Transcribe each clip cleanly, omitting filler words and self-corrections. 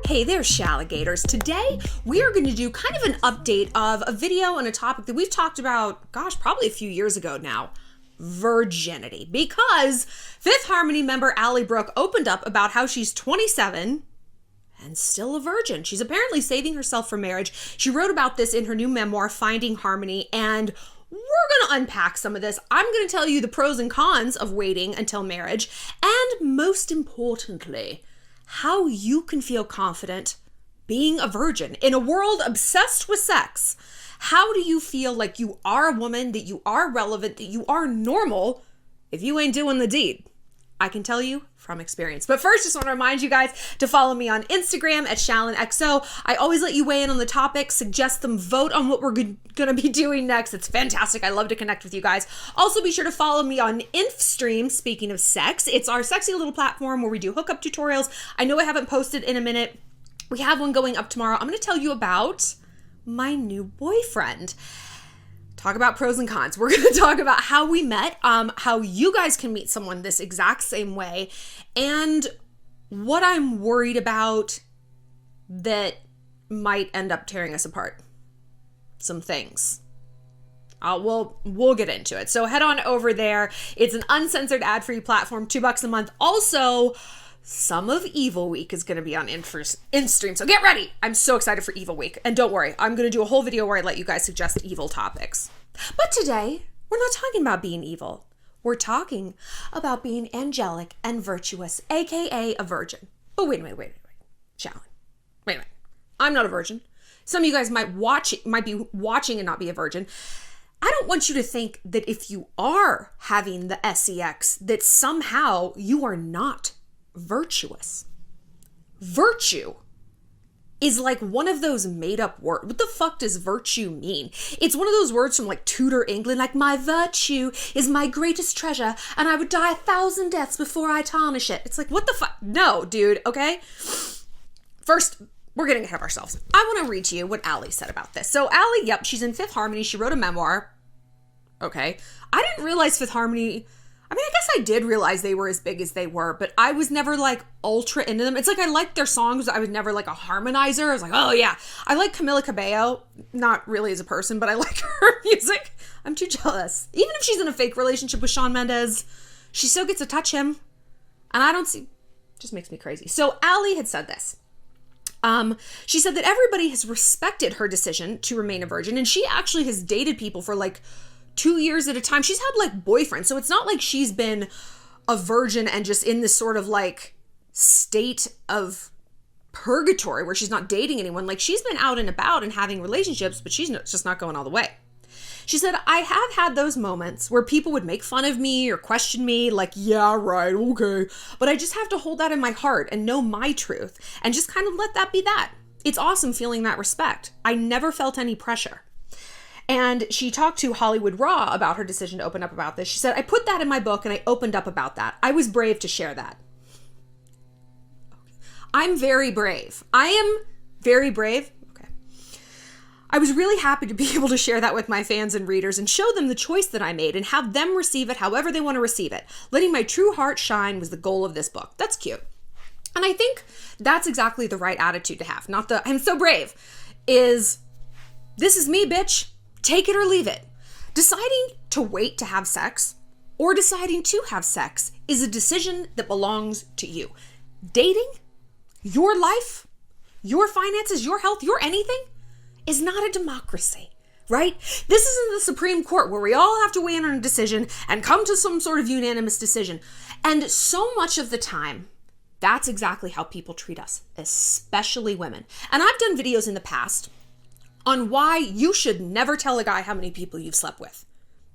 Hey there, Shalligators. Today, we are going to do kind of an update of a video and a topic that we've talked about, gosh, probably a few years ago now. Virginity. Because Fifth Harmony member Ally Brooke opened up about how she's 27 and still a virgin. She's apparently saving herself for marriage. She wrote about this in her new memoir, Finding Harmony, and we're going to unpack some of this. I'm going to tell you the pros and cons of waiting until marriage, and most importantly, how you can feel confident being a virgin in a world obsessed with sex. How do you feel like you are a woman, that you are relevant, that you are normal if you ain't doing the deed? I can tell you from experience. But first, just want to remind you guys to follow me on Instagram at ShallonXO. I always let you weigh in on the topics, suggest them, vote on what we're going to be doing next. It's fantastic. I love to connect with you guys. Also, be sure to follow me on Infstream, speaking of sex. It's our sexy little platform where we do hookup tutorials. I know I haven't posted in a minute. We have one going up tomorrow. I'm going to tell you about my new boyfriend. Talk about pros and cons. We're going to talk about how we met, how you guys can meet someone this exact same way, and what I'm worried about that might end up tearing us apart. Some things. We'll get into it. So head on over there. It's an uncensored ad-free platform, $2 a month. Also, some of Evil Week is going to be on InStream, so get ready. I'm so excited for Evil Week. And don't worry, I'm going to do a whole video where I let you guys suggest evil topics. But today, we're not talking about being evil. We're talking about being angelic and virtuous, aka a virgin. But wait. Shallon. Wait a minute. I'm not a virgin. Some of you guys might be watching and not be a virgin. I don't want you to think that if you are having the sex, that somehow you are not virtuous. Virtue is like one of those made up words. What the fuck does virtue mean? It's one of those words from like Tudor England, like my virtue is my greatest treasure and I would die 1,000 deaths before I tarnish it. It's like, what the fuck? No, dude, okay? First, we're getting ahead of ourselves. I want to read to you what Ally said about this. So Ally, yep, she's in Fifth Harmony. She wrote a memoir. Okay. I didn't realize Fifth Harmony, I mean, I guess I did realize they were as big as they were, but I was never like ultra into them. It's like I liked their songs. I was never like a harmonizer. I was like, oh yeah. I like Camila Cabello, not really as a person, but I like her music. I'm too jealous. Even if she's in a fake relationship with Shawn Mendes, she still gets to touch him. And I don't see, just makes me crazy. So Ally had said this. She said that everybody has respected her decision to remain a virgin, and she actually has dated people for like 2 years at a time. She's had like boyfriends. So it's not like she's been a virgin and just in this sort of like state of purgatory where she's not dating anyone. Like she's been out and about and having relationships, but she's just not going all the way. She said, I have had those moments where people would make fun of me or question me like, yeah, right, okay. But I just have to hold that in my heart and know my truth and just kind of let that be that. It's awesome feeling that respect. I never felt any pressure. And she talked to Hollywood Raw about her decision to open up about this. She said, I put that in my book and I opened up about that. I was brave to share that. I'm very brave. I am very brave. Okay. I was really happy to be able to share that with my fans and readers and show them the choice that I made and have them receive it however they want to receive it. Letting my true heart shine was the goal of this book. That's cute. And I think that's exactly the right attitude to have. Not the, I'm so brave, is this is me, bitch. Take it or leave it. Deciding to wait to have sex or deciding to have sex is a decision that belongs to you. Dating, your life, your finances, your health, your anything is not a democracy, right? This isn't the Supreme Court where we all have to weigh in on a decision and come to some sort of unanimous decision. And so much of the time, that's exactly how people treat us, especially women. And I've done videos in the past on why you should never tell a guy how many people you've slept with.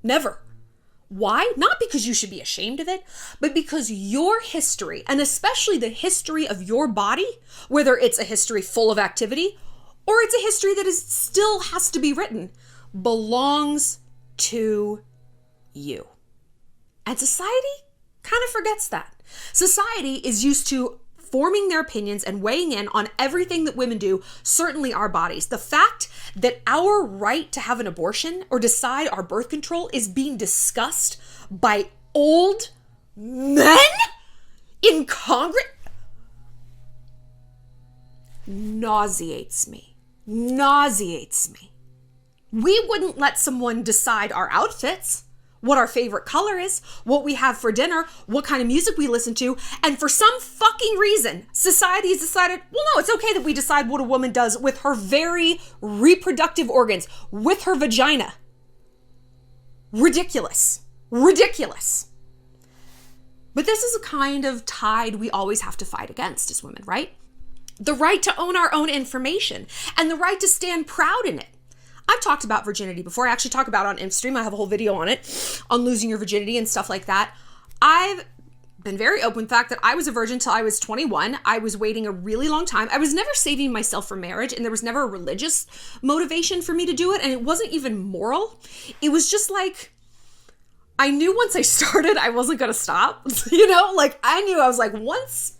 Never. Why? Not because you should be ashamed of it, but because your history, and especially the history of your body, whether it's a history full of activity or it's a history that still has to be written, belongs to you. And society kind of forgets that. Society is used to forming their opinions and weighing in on everything that women do, certainly our bodies. The fact that our right to have an abortion or decide our birth control is being discussed by old men in Congress. nauseates me. Nauseates me. We wouldn't let someone decide our outfits, what our favorite color is, what we have for dinner, what kind of music we listen to, and for some fucking reason, society has decided, well, no, it's okay that we decide what a woman does with her very reproductive organs, with her vagina. Ridiculous. Ridiculous. But this is a kind of tide we always have to fight against as women, right? The right to own our own information and the right to stand proud in it. I've talked about virginity before. I actually talk about it on InStream. I have a whole video on it, on losing your virginity and stuff like that. I've been very open with the fact that I was a virgin until I was 21. I was waiting a really long time. I was never saving myself for marriage, and there was never a religious motivation for me to do it, and it wasn't even moral. It was just like, I knew once I started, I wasn't going to stop. You know, like I knew I was like, once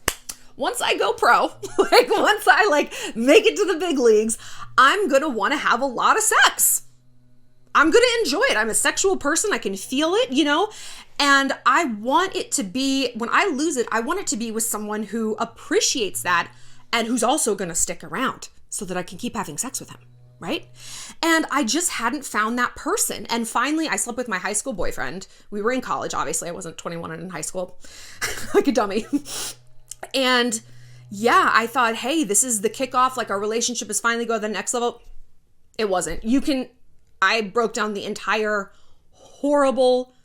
I go pro, like once I like make it to the big leagues, I'm going to want to have a lot of sex. I'm going to enjoy it. I'm a sexual person. I can feel it, you know, and I want it to be, when I lose it, I want it to be with someone who appreciates that and who's also going to stick around so that I can keep having sex with him, right? And I just hadn't found that person. And finally, I slept with my high school boyfriend. We were in college, obviously. I wasn't 21 and in high school, like a dummy. And yeah, I thought, hey, this is the kickoff. Like our relationship is finally going to the next level. It wasn't. I broke down the entire horrible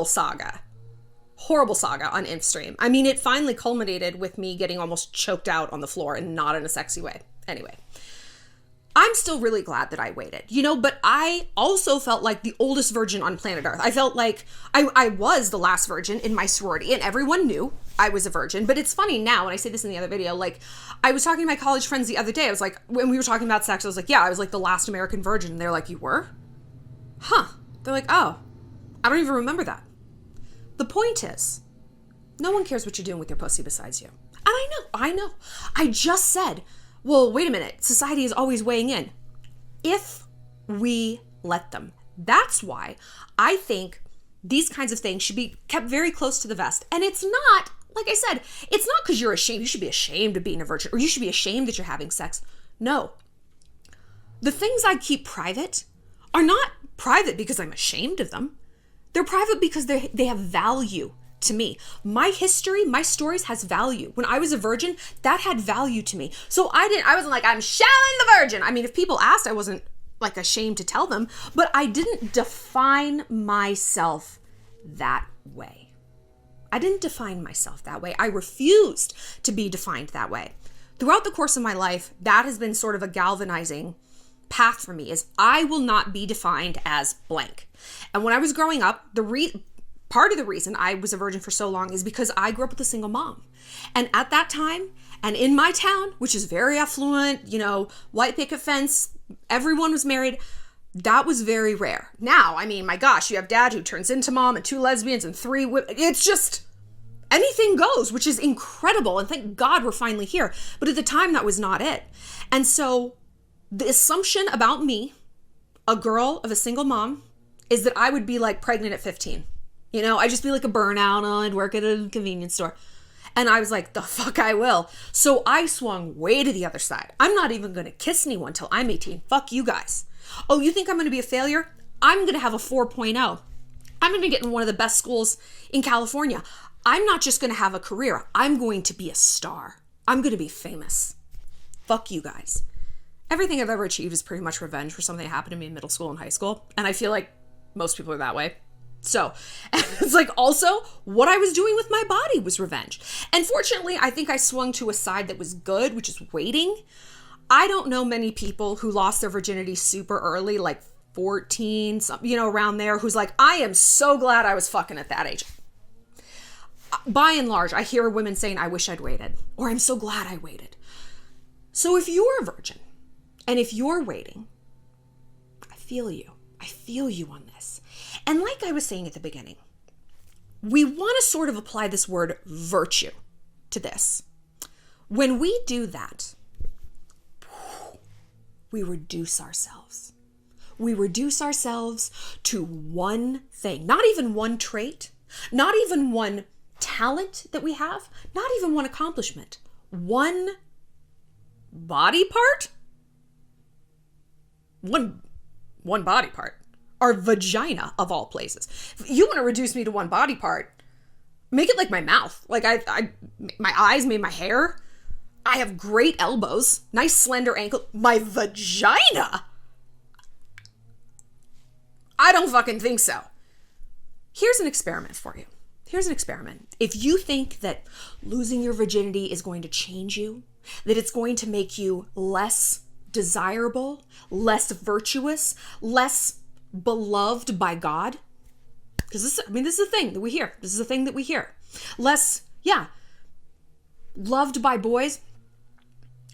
saga on InStream. I mean, it finally culminated with me getting almost choked out on the floor and not in a sexy way. Anyway, I'm still really glad that I waited, you know, but I also felt like the oldest virgin on planet Earth. I felt like I was the last virgin in my sorority and everyone knew I was a virgin. But it's funny now, and I say this in the other video, like I was talking to my college friends the other day. I was like, when we were talking about sex, I was like, yeah, I was like the last American virgin. And they're like, you were? Huh. They're like, oh, I don't even remember that. The point is, no one cares what you're doing with your pussy besides you. And I know. I just said, well, wait a minute. Society is always weighing in. If we let them. That's why I think these kinds of things should be kept very close to the vest. And it's not, like I said, it's not because you're ashamed. You should be ashamed of being a virgin, or you should be ashamed that you're having sex. No. The things I keep private are not private because I'm ashamed of them. They're private because they have value to me. My history, my stories has value. When I was a virgin, that had value to me. So I wasn't like, I'm Shallon the virgin. I mean, if people asked, I wasn't like ashamed to tell them, but I didn't define myself that way. I didn't define myself that way. I refused to be defined that way. Throughout the course of my life, that has been sort of a galvanizing path for me, is I will not be defined as blank. And when I was growing up, part of the reason I was a virgin for so long is because I grew up with a single mom. And at that time, and in my town, which is very affluent, you know, white picket fence, everyone was married. That was very rare. Now, I mean, my gosh, you have dad who turns into mom and 2 lesbians and 3 women. It's just anything goes, which is incredible. And thank God we're finally here. But at the time, that was not it. And so the assumption about me, a girl of a single mom, is that I would be like pregnant at 15. You know, I'd just be like a burnout. Oh, I'd work at a convenience store. And I was like, the fuck I will. So I swung way to the other side. I'm not even going to kiss anyone till I'm 18. Fuck you guys. Oh, you think I'm going to be a failure? I'm going to have a 4.0. I'm going to get in one of the best schools in California. I'm not just going to have a career. I'm going to be a star. I'm going to be famous. Fuck you guys. Everything I've ever achieved is pretty much revenge for something that happened to me in middle school and high school. And I feel like most people are that way. So it's like also what I was doing with my body was revenge. And fortunately, I think I swung to a side that was good, which is waiting. I don't know many people who lost their virginity super early, like 14, you know, around there, who's like, I am so glad I was fucking at that age. By and large, I hear women saying, I wish I'd waited, or I'm so glad I waited. So if you're a virgin and if you're waiting, I feel you. I feel you on this. And like I was saying at the beginning, we want to sort of apply this word virtue to this. When we do that, we reduce ourselves. We reduce ourselves to one thing, not even one trait, not even one talent that we have, not even one accomplishment, one body part? One body part. Our vagina, of all places. If you want to reduce me to one body part, make it like my mouth. Like my eyes, maybe my hair. I have great elbows, nice slender ankle. My vagina? I don't fucking think so. Here's an experiment for you. Here's an experiment. If you think that losing your virginity is going to change you, that it's going to make you less desirable, less virtuous, less beloved by God, because this is a thing that we hear. This is a thing that we hear. Less, loved by boys.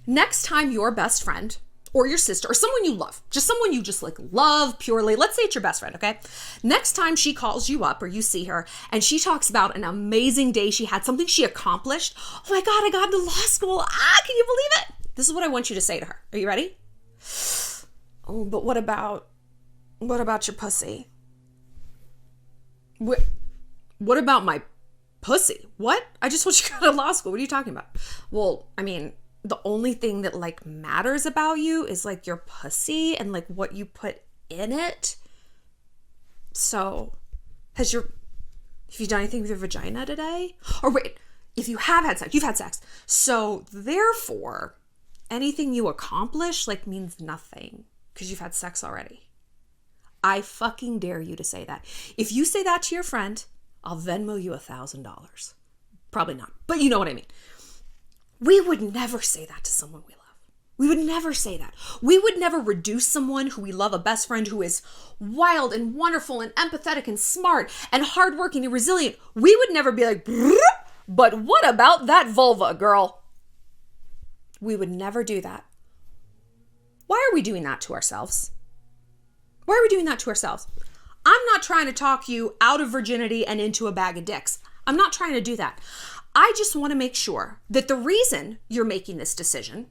Next time your best friend or your sister or someone you love, just someone you just like love purely, let's say it's your best friend, okay? Next time she calls you up or you see her and she talks about an amazing day she had, something she accomplished. Oh my God, I got into law school. Can you believe it? This is what I want you to say to her. Are you ready? Oh, but what about your pussy? What about my pussy? What? I just want you to go to law school. What are you talking about? Well, I mean, the only thing that like matters about you is like your pussy and like what you put in it. So have you done anything with your vagina today? Or wait, if you have had sex, you've had sex. So therefore, anything you accomplish like means nothing because you've had sex already. I fucking dare you to say that. If you say that to your friend, I'll Venmo you $1,000. Probably not, but you know what I mean. We would never say that to someone we love. We would never say that. We would never reduce someone who we love, a best friend who is wild and wonderful and empathetic and smart and hardworking and resilient. We would never be like, but what about that vulva, girl? We would never do that. Why are we doing that to ourselves? Why are we doing that to ourselves? I'm not trying to talk you out of virginity and into a bag of dicks. I'm not trying to do that. I just want to make sure that the reason you're making this decision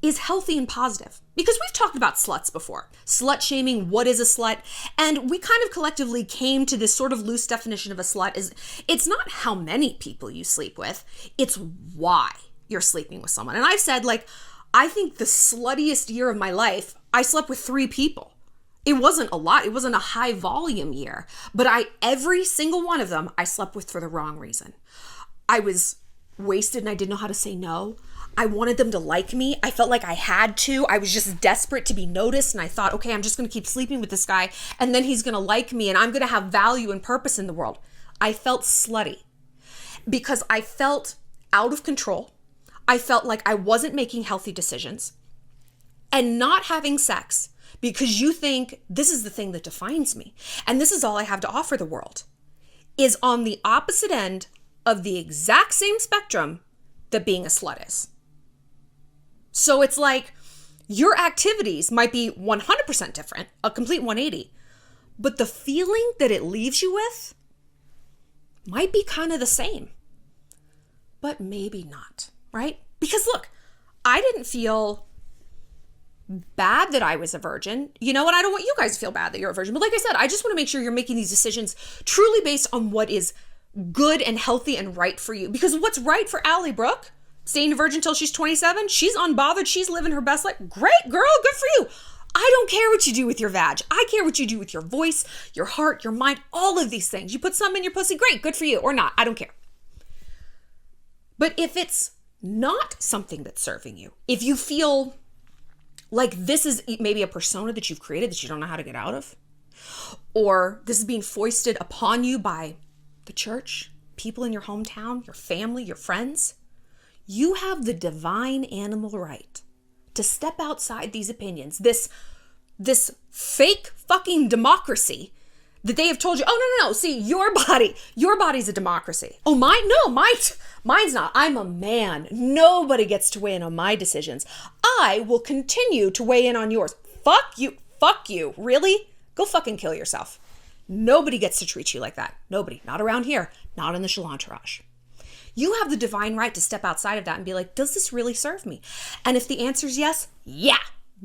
is healthy and positive. Because we've talked about sluts before. Slut shaming, what is a slut? And we kind of collectively came to this sort of loose definition of a slut is it's not how many people you sleep with, it's why you're sleeping with someone. And I've said, like, I think the sluttiest year of my life, I slept with 3 people. It wasn't a lot. It wasn't a high volume year, but every single one of them, I slept with for the wrong reason. I was wasted and I didn't know how to say no. I wanted them to like me. I felt like I had to. I was just desperate to be noticed. And I thought, okay, I'm just going to keep sleeping with this guy and then he's going to like me and I'm going to have value and purpose in the world. I felt slutty because I felt out of control. I felt like I wasn't making healthy decisions, and not having sex because you think this is the thing that defines me and this is all I have to offer the world is on the opposite end of the exact same spectrum that being a slut is. So it's like your activities might be 100% different, a complete 180, but the feeling that it leaves you with might be kind of the same, but maybe not, right? Because look, I didn't feel bad that I was a virgin, you know, and I don't want you guys to feel bad that you're a virgin. But like I said, I just want to make sure you're making these decisions truly based on what is good and healthy and right for you. Because what's right for Ally Brooke, staying a virgin till she's 27, she's unbothered, she's living her best life. Great, girl, good for you. I don't care what you do with your vag. I care what you do with your voice, your heart, your mind, all of these things. You put some in your pussy, great, good for you, or not, I don't care. But if it's not something that's serving you, if you feel like this is maybe a persona that you've created that you don't know how to get out of, or this is being foisted upon you by the church, people in your hometown, your family, your friends, you have the divine animal right to step outside these opinions, this fake fucking democracy that they have told you, oh, no, see, your body's a democracy. Oh, mine? No, mine's not. I'm a man. Nobody gets to weigh in on my decisions. I will continue to weigh in on yours. Fuck you. Really? Go fucking kill yourself. Nobody gets to treat you like that. Nobody. Not around here. Not in the Shallon entourage. You have the divine right to step outside of that and be like, does this really serve me? And if the answer is yes, yeah,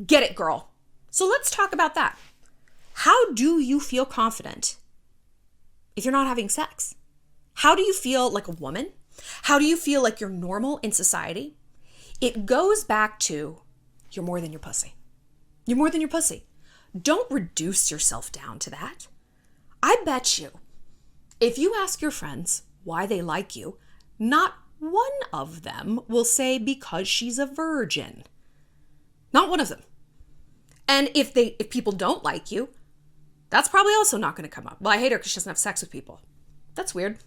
get it, girl. So let's talk about that. How do you feel confident if you're not having sex? How do you feel like a woman? How do you feel like you're normal in society It goes back to, you're more than your pussy. You're more than your pussy. Don't reduce yourself down to that. I bet you, if you ask your friends why they like you, not one of them will say because she's a virgin. Not one of them. And if people don't like you, that's probably also not going to come up. Well, I hate her because she doesn't have sex with people. That's weird.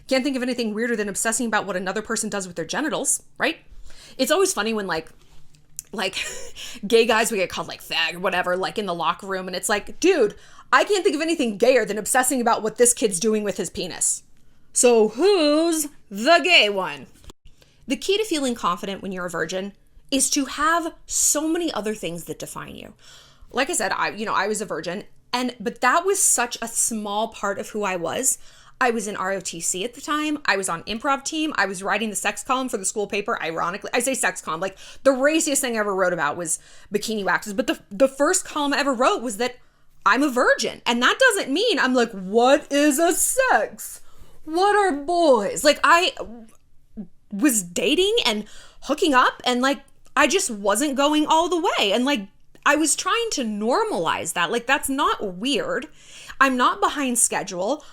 Can't think of anything weirder than obsessing about what another person does with their genitals, right? It's always funny when like gay guys would get called like fag or whatever, like in the locker room. And it's like, dude, I can't think of anything gayer than obsessing about what this kid's doing with his penis. So who's the gay one? The key to feeling confident when you're a virgin is to have so many other things that define you. Like I said, I was a virgin, but that was such a small part of who I was. I was in ROTC at the time. I was on improv team. I was writing the sex column for the school paper. Ironically, I say sex column, like the raciest thing I ever wrote about was bikini waxes. But the first column I ever wrote was that I'm a virgin. And that doesn't mean I'm like, what is a sex? What are boys? Like I was dating and hooking up and like, I just wasn't going all the way. And like, I was trying to normalize that. Like, that's not weird. I'm not behind schedule.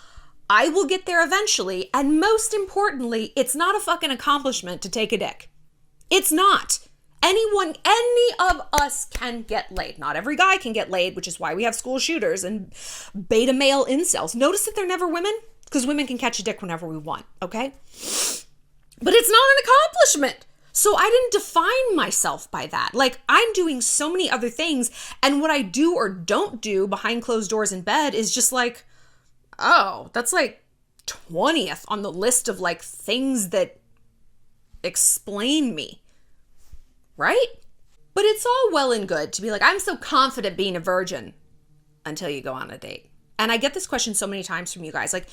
I will get there eventually. And most importantly, it's not a fucking accomplishment to take a dick. It's not. Any of us can get laid. Not every guy can get laid, which is why we have school shooters and beta male incels. Notice that they're never women, because women can catch a dick whenever we want, okay? But it's not an accomplishment. So I didn't define myself by that. Like, I'm doing so many other things, and what I do or don't do behind closed doors in bed is just like, oh, that's like 20th on the list of like things that explain me, right? But it's all well and good to be like, I'm so confident being a virgin until you go on a date. And I get this question so many times from you guys. Like,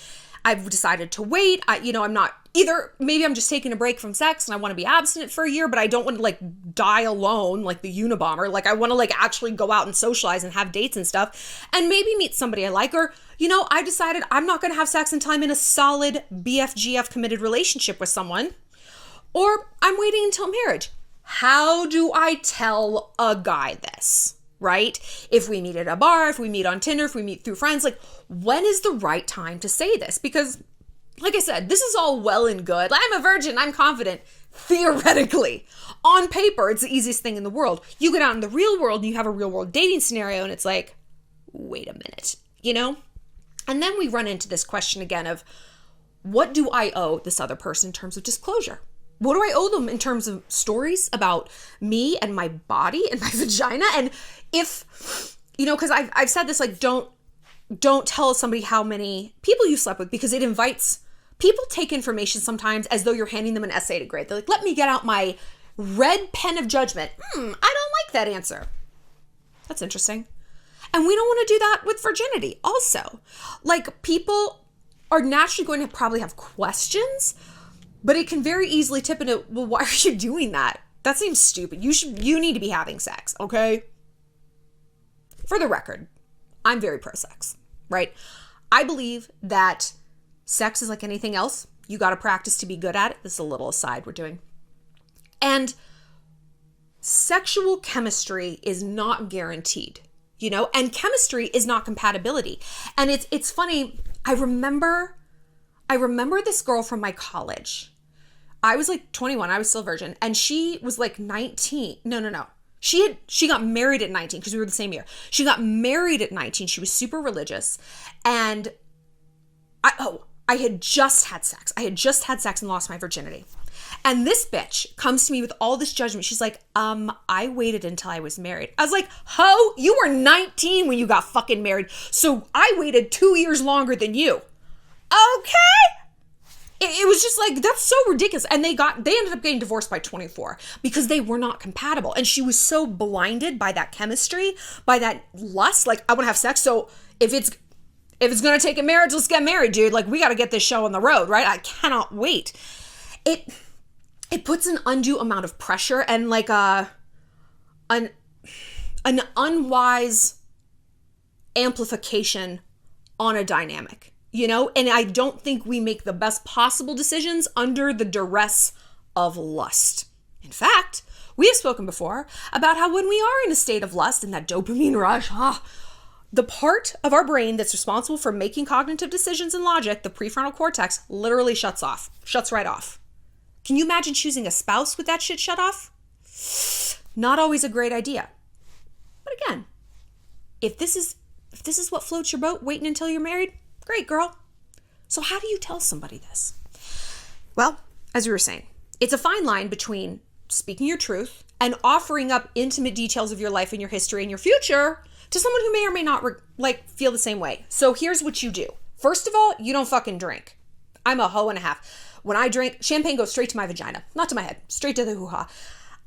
I've decided to wait. I'm not either. Maybe I'm just taking a break from sex and I want to be abstinent for a year, but I don't want to like die alone like the Unabomber. Like I want to like actually go out and socialize and have dates and stuff and maybe meet somebody I like. Or, I decided I'm not going to have sex until I'm in a solid BFGF committed relationship with someone. Or I'm waiting until marriage. How do I tell a guy this? Right? If we meet at a bar, if we meet on Tinder, if we meet through friends, like when is the right time to say this? Because like I said, this is all well and good. I'm a virgin, I'm confident. Theoretically, on paper, it's the easiest thing in the world. You get out in the real world and you have a real world dating scenario and it's like, wait a minute, And then we run into this question again of what do I owe this other person in terms of disclosure? What do I owe them in terms of stories about me and my body and my vagina? And if, because I've said this, like, don't tell somebody how many people you slept with because it invites, people take information sometimes as though you're handing them an essay to grade. They're like, let me get out my red pen of judgment. I don't like that answer. That's interesting. And we don't want to do that with virginity also. Like, people are naturally going to probably have questions, but it can very easily tip into, well, why are you doing that? That seems stupid. You need to be having sex, okay? For the record, I'm very pro-sex, right? I believe that sex is like anything else. You got to practice to be good at it. This is a little aside we're doing. And sexual chemistry is not guaranteed, and chemistry is not compatibility. And it's funny. I remember this girl from my college. I was like 21. I was still a virgin. And she was like 19. No. She got married at 19 because we were the same year. She got married at 19. She was super religious. And I had just had sex. I had just had sex and lost my virginity. And this bitch comes to me with all this judgment. She's like, I waited until I was married. I was like, ho, you were 19 when you got fucking married. So I waited 2 years longer than you. Okay. It was just like, that's so ridiculous. And they ended up getting divorced by 24 because they were not compatible. And she was so blinded by that chemistry, by that lust. Like, I want to have sex. So if it's going to take a marriage, let's get married, dude. Like, we got to get this show on the road, right? I cannot wait. It puts an undue amount of pressure and like an unwise amplification on a dynamic, and I don't think we make the best possible decisions under the duress of lust. In fact, we have spoken before about how when we are in a state of lust and that dopamine rush, the part of our brain that's responsible for making cognitive decisions and logic, the prefrontal cortex, literally shuts right off. Can you imagine choosing a spouse with that shit shut off? Not always a great idea. But again, if this is what floats your boat, waiting until you're married, great, girl. So how do you tell somebody this? Well, as we were saying, it's a fine line between speaking your truth and offering up intimate details of your life and your history and your future to someone who may or may not feel the same way. So here's what you do. First of all, you don't fucking drink. I'm a hoe and a half. When I drink, champagne goes straight to my vagina, not to my head, straight to the hoo-ha.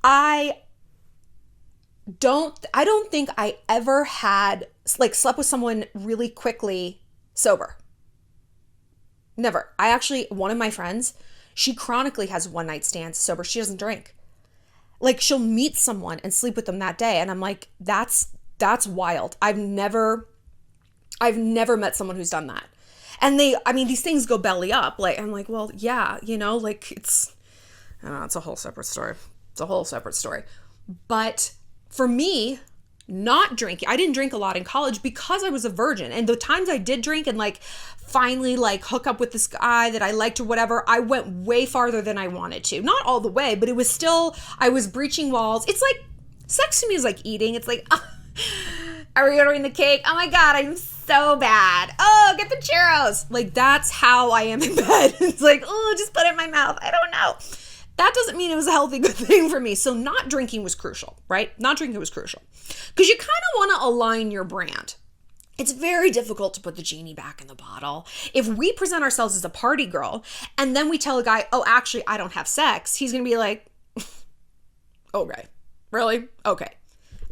I don't think I ever had slept with someone really quickly sober. Never. One of my friends, she chronically has one night stands sober. She doesn't drink. She'll meet someone and sleep with them that day. And I'm like, that's wild. I've never met someone who's done that. And these things go belly up. I'm like, well, yeah, it's a whole separate story. It's a whole separate story. But for me, not drinking, I didn't drink a lot in college because I was a virgin. And the times I did drink and finally hook up with this guy that I liked or whatever, I went way farther than I wanted to. Not all the way, but it was still, I was breaching walls. It's like, sex to me is like eating. It's like, are we ordering the cake? Oh my God, I'm so bad. Oh, get the churros. That's how I am in bed. It's like, oh, just put it in my mouth. I don't know. That doesn't mean it was a healthy, good thing for me. So not drinking was crucial, right? Not drinking was crucial. Because you kind of want to align your brand. It's very difficult to put the genie back in the bottle. If we present ourselves as a party girl and then we tell a guy, oh, actually, I don't have sex, he's going to be like, okay, really? Okay.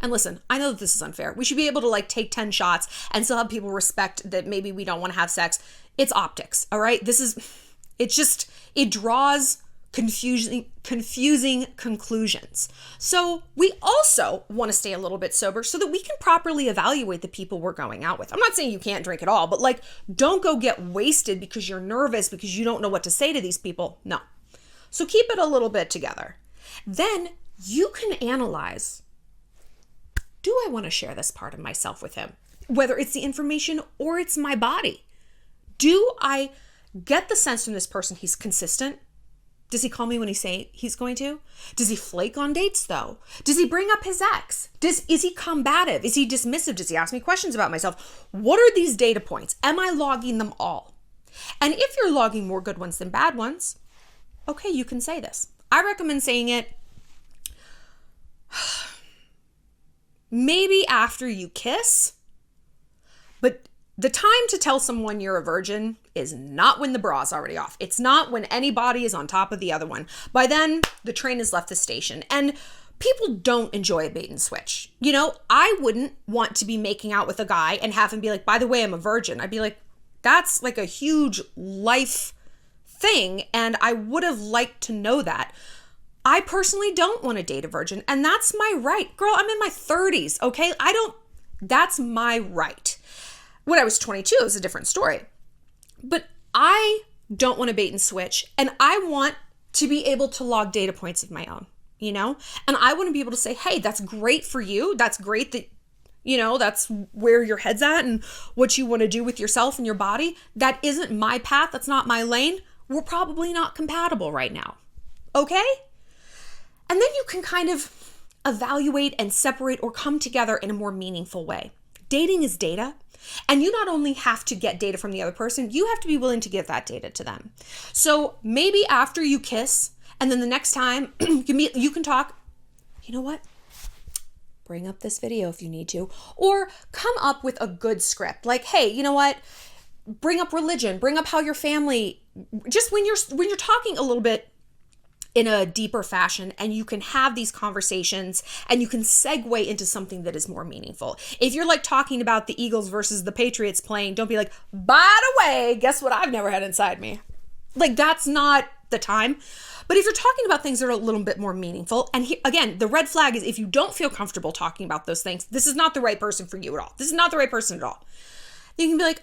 And listen, I know that this is unfair. We should be able to take 10 shots and still have people respect that maybe we don't want to have sex. It's optics, all right? It draws confusing conclusions. So we also want to stay a little bit sober so that we can properly evaluate the people we're going out with. I'm not saying you can't drink at all, but don't go get wasted because you're nervous because you don't know what to say to these people. No. So keep it a little bit together. Then you can analyze, do I want to share this part of myself with him? Whether it's the information or it's my body. Do I get the sense from this person he's consistent? Does he call me when he say he's going to? Does he flake on dates though? Does he bring up his ex? Is he combative? Is he dismissive? Does he ask me questions about myself? What are these data points? Am I logging them all? And if you're logging more good ones than bad ones, okay, you can say this. I recommend saying it maybe after you kiss, but the time to tell someone you're a virgin is not when the bra's already off. It's not when any body is on top of the other one. By then, the train has left the station. And people don't enjoy a bait and switch. I wouldn't want to be making out with a guy and have him be like, by the way, I'm a virgin. I'd be like, that's a huge life thing. And I would have liked to know that. I personally don't want to date a virgin. And that's my right. Girl, I'm in my 30s, okay? That's my right. When I was 22, it was a different story. But I don't want to bait and switch. And I want to be able to log data points of my own, And I want to be able to say, hey, that's great for you. That's great that, that's where your head's at and what you want to do with yourself and your body. That isn't my path. That's not my lane. We're probably not compatible right now. Okay? And then you can kind of evaluate and separate or come together in a more meaningful way. Dating is data. And you not only have to get data from the other person, you have to be willing to give that data to them. So maybe after you kiss, and then the next time you can talk, you know what? Bring up this video if you need to, or come up with a good script. Hey, you know what? Bring up religion, bring up how your family, just when you're talking a little bit in a deeper fashion, and you can have these conversations and you can segue into something that is more meaningful. If you're talking about the Eagles versus the Patriots playing, don't be like, by the way, guess what I've never had inside me? That's not the time. But if you're talking about things that are a little bit more meaningful, and again, the red flag is if you don't feel comfortable talking about those things, this is not the right person for you at all. This is not the right person at all. You can be like,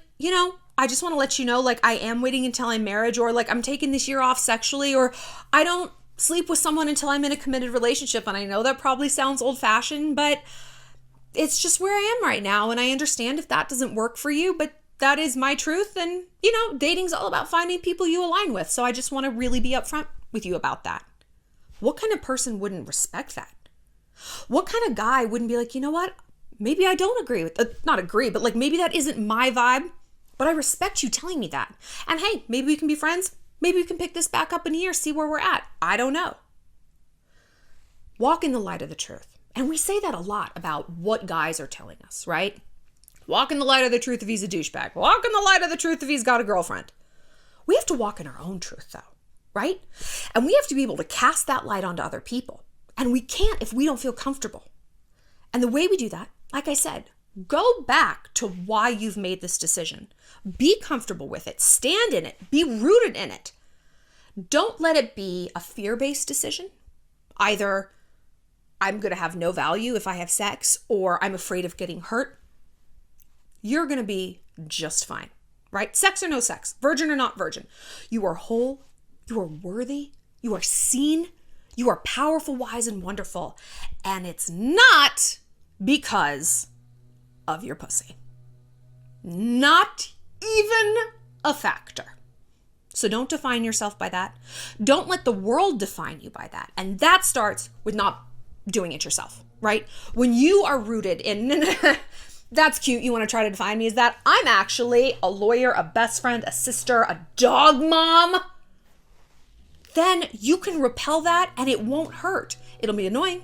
I just want to let you know, I am waiting until I'm married, or I'm taking this year off sexually, or I don't sleep with someone until I'm in a committed relationship. And I know that probably sounds old-fashioned, but it's just where I am right now. And I understand if that doesn't work for you, but that is my truth. And, dating's all about finding people you align with. So I just want to really be upfront with you about that. What kind of person wouldn't respect that? What kind of guy wouldn't be like, you know what? Maybe I don't agree with, not agree, but like maybe that isn't my vibe, but I respect you telling me that. And hey, maybe we can be friends. Maybe we can pick this back up in a year, see where we're at. I don't know. Walk in the light of the truth. And we say that a lot about what guys are telling us, right? Walk in the light of the truth if he's a douchebag. Walk in the light of the truth if he's got a girlfriend. We have to walk in our own truth though, right? And we have to be able to cast that light onto other people. And we can't if we don't feel comfortable. And the way we do that, like I said, go back to why you've made this decision. Be comfortable with it. Stand in it. Be rooted in it. Don't let it be a fear-based decision. Either I'm going to have no value if I have sex, or I'm afraid of getting hurt. You're going to be just fine, right? Sex or no sex, virgin or not virgin. You are whole. You are worthy. You are seen. You are powerful, wise, and wonderful. And it's not because of your pussy. Not even a factor. So don't define yourself by that. Don't let the world define you by that. And that starts with not doing it yourself, right? When you are rooted in, that's cute, you want to try to define me as that. I'm actually a lawyer, a best friend, a sister, a dog mom. Then you can repel that and it won't hurt. It'll be annoying.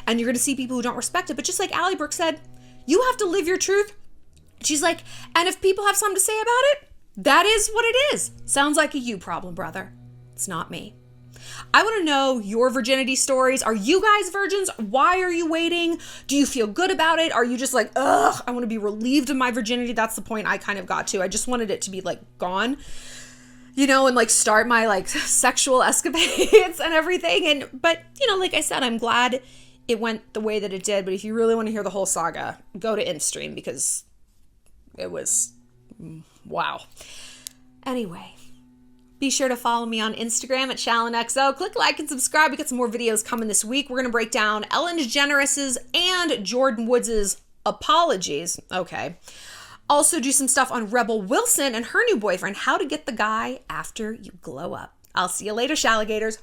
And you're going to see people who don't respect it. But just like Ally Brooke said, you have to live your truth. She's like, and if people have something to say about it, that is what it is. Sounds like a you problem, brother. It's not me. I want to know your virginity stories. Are you guys virgins? Why are you waiting? Do you feel good about it? Are you just like, ugh, I want to be relieved of my virginity? That's the point I kind of got to. I just wanted it to be like gone, and like start my like sexual escapades and everything. But like I said, I'm glad it went the way that it did. But if you really want to hear the whole saga, go to InStream because it was, wow. Anyway, be sure to follow me on Instagram at ShallonXO. Click like and subscribe. We got some more videos coming this week. We're going to break down Ellen DeGeneres' and Jordan Woods' apologies. Okay. Also do some stuff on Rebel Wilson and her new boyfriend, how to get the guy after you glow up. I'll see you later, Shalligators.